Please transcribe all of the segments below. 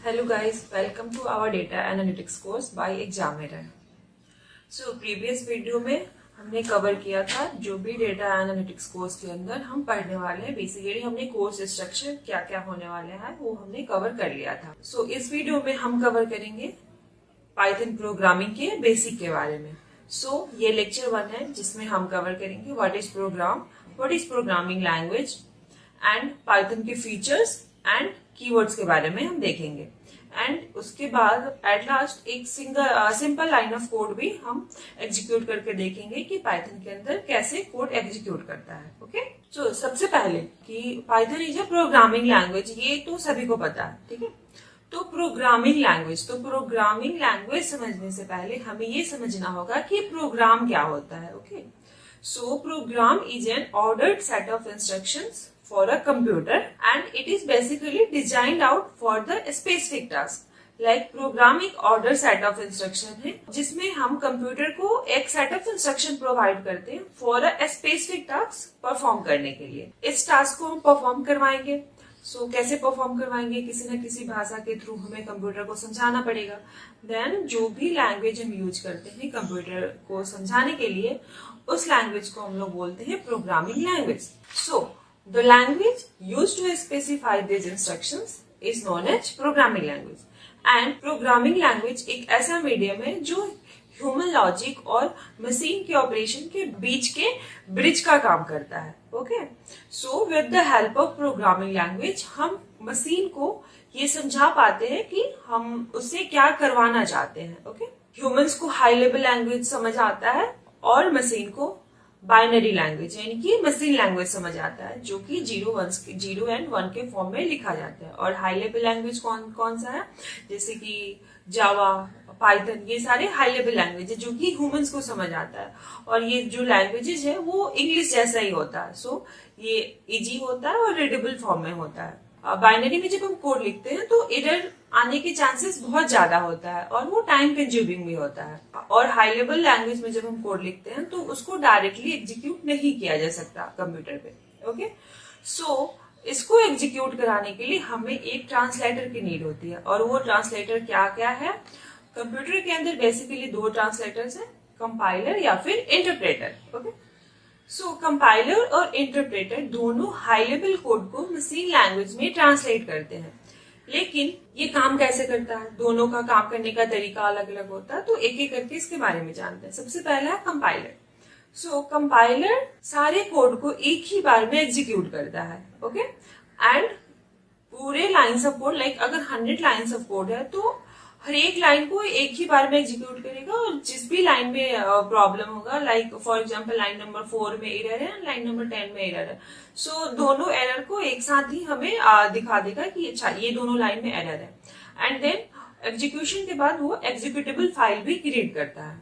Hello guys, welcome to our data analytics course by Examiner. So previous video में हमने cover किया था जो भी डेटा एनालिटिक्स कोर्स के अंदर हम पढ़ने वाले हैं। बेसिकली हमने कोर्स स्ट्रक्चर क्या क्या होने वाले हैं वो हमने कवर कर लिया था। सो इस वीडियो में हम कवर करेंगे पाइथन प्रोग्रामिंग के बेसिक के बारे में। सो ये लेक्चर 1 है जिसमें हम कवर करेंगे what is program, what is programming language and Python के फीचर्स एंड कीवर्ड्स के बारे में हम देखेंगे। एंड उसके बाद एट लास्ट एक सिंपल लाइन ऑफ कोड भी हम एग्जीक्यूट करके देखेंगे कि पाइथन के अंदर कैसे कोड एग्जीक्यूट करता है। ओके, तो सबसे पहले कि Python is a programming language, ये तो सभी को पता है, ठीक है। तो प्रोग्रामिंग लैंग्वेज समझने से पहले हमें ये समझना होगा कि प्रोग्राम क्या होता है। Okay, so program is an ordered set of instructions for a computer and it is basically designed out for the specific task. Like program एक order set of instruction है जिसमें हम कंप्यूटर को एक set of instruction provide करते हैं for a specific task perform करने के लिए। इस task को हम perform करवाएंगे। So कैसे perform करवाएंगे? किसी न किसी भाषा के थ्रू हमें कंप्यूटर को समझाना पड़ेगा। Then जो भी लैंग्वेज हम यूज करते हैं कंप्यूटर को समझाने के लिए उस लैंग्वेज को हम लोग बोलते हैं programming language. So the language used to specify these instructions is known as programming language. And programming language एक ऐसा मीडियम है जो ह्यूमन लॉजिक और मशीन के ऑपरेशन के बीच के ब्रिज का काम करता है। Okay, so with the help of programming language हम मशीन को ये समझा पाते हैं कि हम उससे क्या करवाना चाहते हैं। ओके, ह्यूमंस को हाई लेवल लैंग्वेज समझ आता है और मशीन को बाइनरी लैंग्वेज यानी कि मशीन लैंग्वेज समझ आता है जो कि 0 एंड 1 के फॉर्म में लिखा जाता है। और हाई लेवल लैंग्वेज कौन सा है, जैसे कि जावा, पाइथन, ये सारे हाई लेवल लैंग्वेज है जो कि ह्यूमंस को समझ आता है। और ये जो लैंग्वेजेस है वो इंग्लिश जैसा ही होता है। सो ये इजी होता है और रीडेबल फॉर्म में होता है। बाइनरी में जब हम कोड लिखते हैं तो एरर आने के चांसेस बहुत ज्यादा होता है और वो टाइम कंज्यूमिंग भी होता है। और हाई लेवल लैंग्वेज में जब हम कोड लिखते हैं तो उसको डायरेक्टली एग्जीक्यूट नहीं किया जा सकता कंप्यूटर पे। ओके, सो इसको एग्जीक्यूट कराने के लिए हमें एक ट्रांसलेटर की नीड होती है। और वो ट्रांसलेटर क्या क्या है? कंप्यूटर के अंदर बेसिकली 2 ट्रांसलेटर्स है, कंपाइलर या फिर इंटरप्रेटर। ओके, सो कंपाइलर और इंटरप्रेटर दोनों हाई लेवल कोड को मशीन लैंग्वेज में ट्रांसलेट करते हैं। लेकिन ये काम कैसे करता है? दोनों का काम करने का तरीका अलग अलग होता है। तो एक एक करके इसके बारे में जानते हैं। सबसे पहला है कंपाइलर। सो कंपाइलर सारे कोड को एक ही बार में एग्जीक्यूट करता है। ओके, एंड पूरे लाइन्स ऑफ कोड, लाइक अगर 100 लाइन्स ऑफ कोड है तो हर एक लाइन को एक ही बार में एग्जीक्यूट करेगा। और जिस भी लाइन में प्रॉब्लम होगा, like for example line number 4 में एरर है, लाइन नंबर 10 में एरर है, सो दोनों एरर को एक साथ ही हमें दिखा देगा कि अच्छा ये दोनों लाइन में एरर है। एंड देन एग्जीक्यूशन के बाद वो एग्जीक्यूटेबल फाइल भी क्रिएट करता है।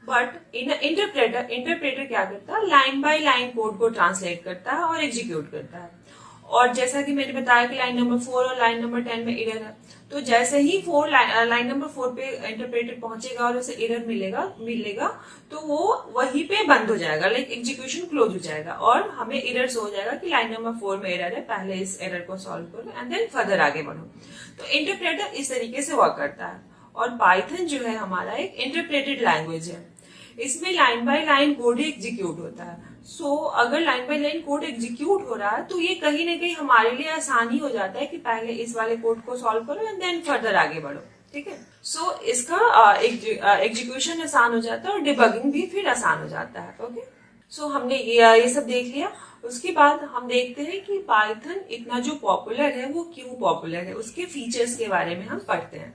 बट इन इंटरप्रेटर क्या करता है? लाइन बाय लाइन कोड को ट्रांसलेट करता है और एग्जीक्यूट करता है। और जैसा कि मैंने बताया कि लाइन नंबर 4 और लाइन नंबर 10 में एरर है, तो जैसे ही लाइन नंबर 4 पे इंटरप्रेटर पहुंचेगा और उसे एरर मिलेगा तो वो वहीं पे बंद हो जाएगा, लाइक एग्जीक्यूशन क्लोज हो जाएगा और हमें एरर हो जाएगा कि लाइन नंबर 4 में एरर है, पहले इस एरर को सॉल्व करो एंड देन फर्दर आगे बढ़ो। तो इंटरप्रेटर इस तरीके से वर्क करता है। और पाइथन जो है हमारा एक इंटरप्रेटेड लैंग्वेज है। इसमें line by line code execute होता है। सो अगर line by line code execute हो रहा है तो ये कहीं ना कहीं हमारे लिए आसानी हो जाता है कि पहले इस वाले कोड को सॉल्व करो एंड देन फर्दर आगे बढ़ो। ठीक है, सो इसका एग्जीक्यूशन आसान हो जाता है और डिबगिंग भी फिर आसान हो जाता है। ओके, सो हमने ये सब देख लिया। उसके बाद हम देखते हैं कि पाइथन इतना जो पॉपुलर है वो क्यों पॉपुलर है, उसके फीचर्स के बारे में हम पढ़ते हैं।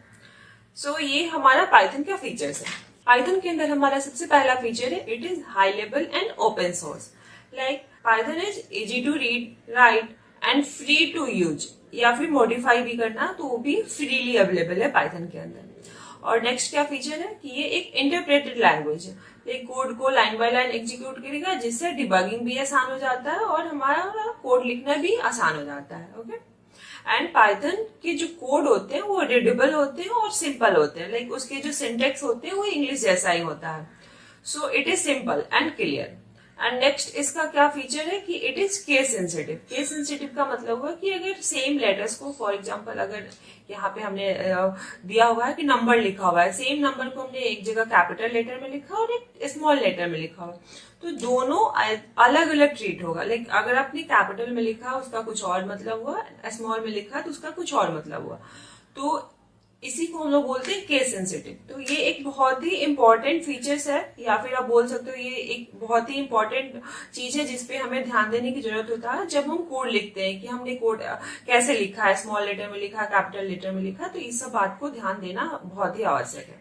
सो ये हमारा पाइथन का फीचर्स है। पाइथन के अंदर हमारा सबसे पहला फीचर है it is high level and open source. Like Python is easy to read, write and free to use, या फिर मॉडिफाई भी करना तो वो भी फ्रीली अवेलेबल है पाइथन के अंदर। और नेक्स्ट क्या फीचर है कि ये एक इंटरप्रेटेड लैंग्वेज है। एक कोड को लाइन बाय लाइन एग्जीक्यूट करेगा जिससे डिबगिंग भी आसान हो जाता है और हमारा कोड लिखना भी आसान हो जाता है। ओके, एंड पाइथन के जो कोड होते हैं वो रीडेबल होते हैं और सिंपल होते हैं। लाइक उसके जो सिंटेक्स होते हैं वो इंग्लिश जैसा ही होता है। So it is simple and clear and next इसका क्या फीचर है कि it is case sensitive. Case sensitive का मतलब हुआ कि अगर सेम लेटर्स को, फॉर एग्जांपल अगर यहाँ पे हमने दिया हुआ है कि नंबर लिखा हुआ है, सेम नंबर को हमने एक जगह कैपिटल लेटर में लिखा और एक स्मॉल लेटर में लिखा हुआ, तो दोनों अलग अलग ट्रीट होगा। लाइक अगर आपने कैपिटल में लिखा उसका कुछ और मतलब हुआ, स्मॉल में लिखा तो उसका कुछ और मतलब हुआ। तो इसी को हम लोग बोलते हैं केस सेंसिटिव। तो ये एक बहुत ही इंपॉर्टेंट फीचर्स है, या फिर आप बोल सकते हो ये एक बहुत ही इंपॉर्टेंट चीज है जिसपे हमें ध्यान देने की जरूरत होता है जब हम कोड लिखते हैं कि हमने कोड कैसे लिखा है, स्मॉल लेटर में लिखा, कैपिटल लेटर में लिखा। तो इस सब बात को ध्यान देना बहुत ही आवश्यक है।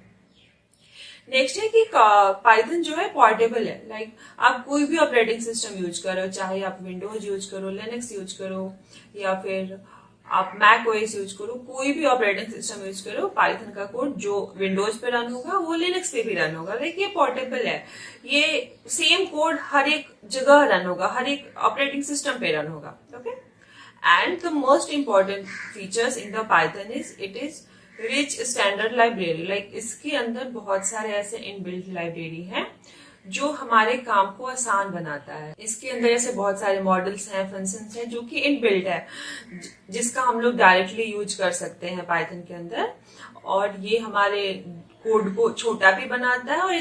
नेक्स्ट है कि पाइथन जो है पोर्टेबल है। लाइक आप कोई भी ऑपरेटिंग सिस्टम यूज करो, चाहे आप विंडोज यूज करो, लिनक्स यूज करो, या फिर आप मैक ओएस यूज करो, कोई भी ऑपरेटिंग सिस्टम यूज करो, पाइथन का कोड जो विंडोज पे रन होगा वो लिनक्स पे भी रन होगा। लाइक ये पोर्टेबल है, ये सेम कोड हर एक जगह रन होगा, हर एक ऑपरेटिंग सिस्टम पे रन होगा। Okay, and the most important features in the Python is it is rich standard library. Like इसके अंदर बहुत सारे ऐसे इनबिल्ट लाइब्रेरी हैं जो हमारे काम को आसान बनाता है। इसके अंदर ऐसे बहुत सारे मॉडल्स हैं, फंक्शंस हैं जो कि इनबिल्ट है, जिसका हम लोग डायरेक्टली यूज कर सकते हैं पाइथन के अंदर, और ये हमारे कोड को छोटा भी बनाता है और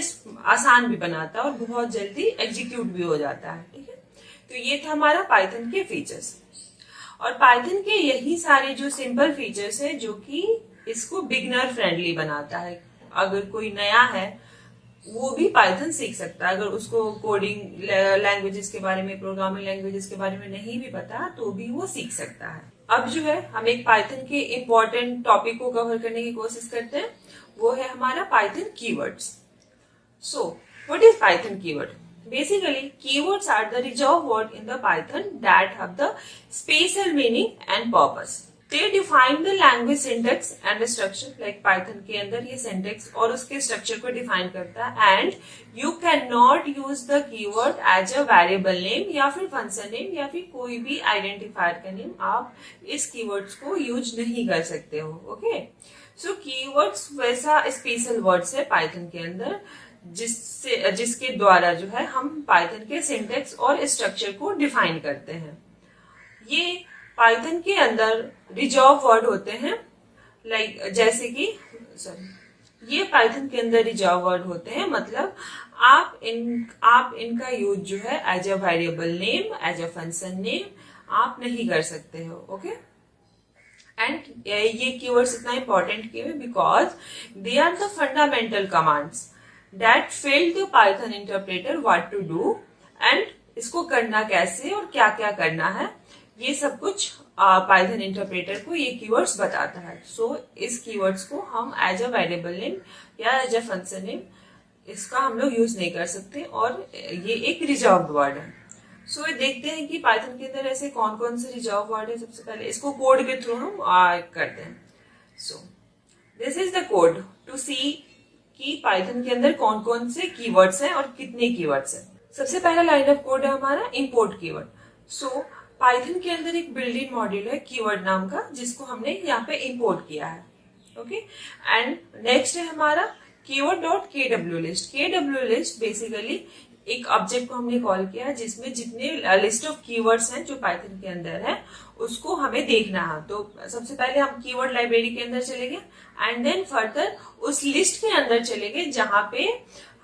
आसान भी बनाता है और बहुत जल्दी एग्जीक्यूट भी हो जाता है। ठीक है, तो ये था हमारा पाइथन के फीचर्स। और पाइथन के यही सारे जो सिंपल फीचर्स है जो कि इसको बिगनर फ्रेंडली बनाता है। अगर कोई नया है वो भी पाइथन सीख सकता है, अगर उसको कोडिंग लैंग्वेजेस के बारे में, प्रोग्रामिंग लैंग्वेजेस के बारे में नहीं भी पता तो भी वो सीख सकता है। अब जो है हम एक पाइथन के इम्पोर्टेंट टॉपिक को कवर करने की कोशिश करते हैं, वो है हमारा Python keywords. So what is Python keyword? Basically, keywords are the reserved word in the Python that have the special meaning and purpose. They define the language syntax and structure. Like Python के अंदर ये syntax और उसके structure को define करता है, and you cannot use the keyword as a variable name या फिर function name या फिर कोई भी identifier का name आप इस keywords को use नहीं कर सकते हो। Okay? So keywords वैसा special words है Python के अंदर जिसके द्वारा जो है हम पाइथन के सिंटेक्स और स्ट्रक्चर को डिफाइन करते हैं। ये पाइथन के अंदर रिजर्व वर्ड होते हैं, लाइक जैसे कि ये पाइथन के अंदर रिजर्व वर्ड होते हैं, मतलब आप इनका यूज जो है as a variable name, as a function name आप नहीं कर सकते हो। ओके, एंड ये कीवर्ड्स इतना इंपॉर्टेंट क्यों है? Because they are the fundamental commands that fail the Python interpreter what to do, and इसको करना कैसे और क्या क्या करना है, ये सब कुछ पाइथन इंटरप्रेटर को ये कीवर्ड्स बताता है। सो इस कीवर्ड्स को हम एज अ वेरिएबल नेम या एज अ फंक्शन नेम इसका हम लोग यूज नहीं कर सकते, और ये एक रिजर्व्ड वर्ड है। सो देखते हैं कि पाइथन के अंदर ऐसे कौन कौन से रिजर्व वर्ड है। सबसे पहले इसको कोड के थ्रू हम करते हैं। So this is the code to see कि पाइथन के अंदर कौन कौन से कीवर्ड्स हैं और कितने कीवर्ड्स हैं। सबसे पहला लाइन ऑफ कोड है हमारा इंपोर्ट कीवर्ड। सो पाइथन के अंदर एक बिल्ट इन मॉड्यूल है कीवर्ड नाम का, जिसको हमने यहाँ पे इंपोर्ट किया है। ओके, एंड नेक्स्ट है हमारा keyword dot KW list. KW list basically एक ऑब्जेक्ट को हमने कॉल किया है जिसमें जितने लिस्ट ऑफ कीवर्ड्स हैं जो पाइथन के अंदर है उसको हमें देखना है। तो सबसे पहले हम कीवर्ड लाइब्रेरी के अंदर चले गए, एंड देन फर्दर उस लिस्ट के अंदर चले गए जहां पे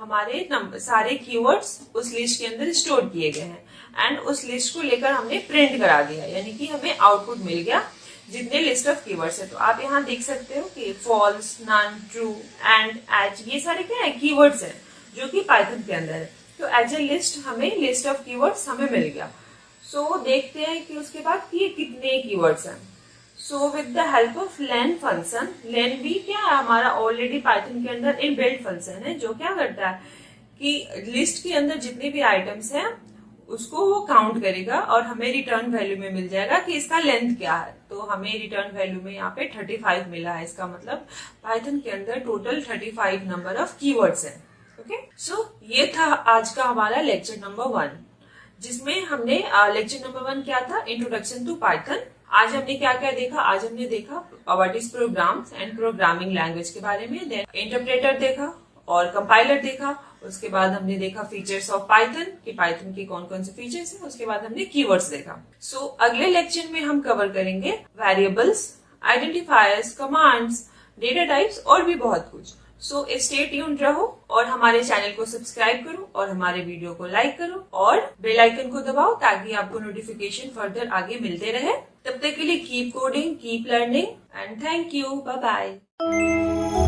हमारे सारे कीवर्ड्स उस लिस्ट के अंदर स्टोर किए गए हैं, एंड उस लिस्ट को लेकर हमने प्रिंट करा दिया, यानी कि हमें आउटपुट मिल गया जितने लिस्ट ऑफ कीवर्ड्स है। तो आप यहाँ देख सकते हो कि false, none, true, and as, ये सारे क्या है? कीवर्ड्स हैं जो कि पाइथन के अंदर है। तो एज ए लिस्ट हमें लिस्ट ऑफ कीवर्ड्स हमें मिल गया। सो देखते हैं कि उसके बाद कि ये कितने कीवर्ड्स हैं। So with the help of len function, len भी क्या है? हमारा ऑलरेडी पाइथन के अंदर इनबिल्ट फंक्शन है जो क्या करता है कि लिस्ट के अंदर जितने भी आइटम्स हैं उसको वो काउंट करेगा और हमें रिटर्न वैल्यू में मिल जाएगा कि इसका लेंथ क्या है। तो हमें रिटर्न वैल्यू में यहाँ पे 35 मिला है। इसका मतलब पाइथन के अंदर टोटल 35 नंबर ऑफ कीवर्ड्स हैं। ओके, सो ये था आज का हमारा लेक्चर नंबर 1, जिसमें हमने लेक्चर नंबर 1 क्या था? Introduction to Python. आज हमने क्या क्या देखा? आज हमने देखा what is programs and programming language के बारे में, देन इंटरप्रेटर देखा और कंपाइलर देखा, उसके बाद हमने देखा फीचर्स ऑफ पाइथन कि पाइथन के कौन कौन से फीचर्स हैं। उसके बाद हमने कीवर्ड्स देखा। सो अगले लेक्चर में हम कवर करेंगे variables, identifiers, commands, data types और भी बहुत कुछ। सो स्टे ट्यून्ड रहो और हमारे चैनल को सब्सक्राइब करो और हमारे वीडियो को लाइक करो और बेल आइकन को दबाओ ताकि आपको नोटिफिकेशन फर्दर आगे मिलते रहे। तब तक के लिए keep coding, keep learning and thank you. Bye bye.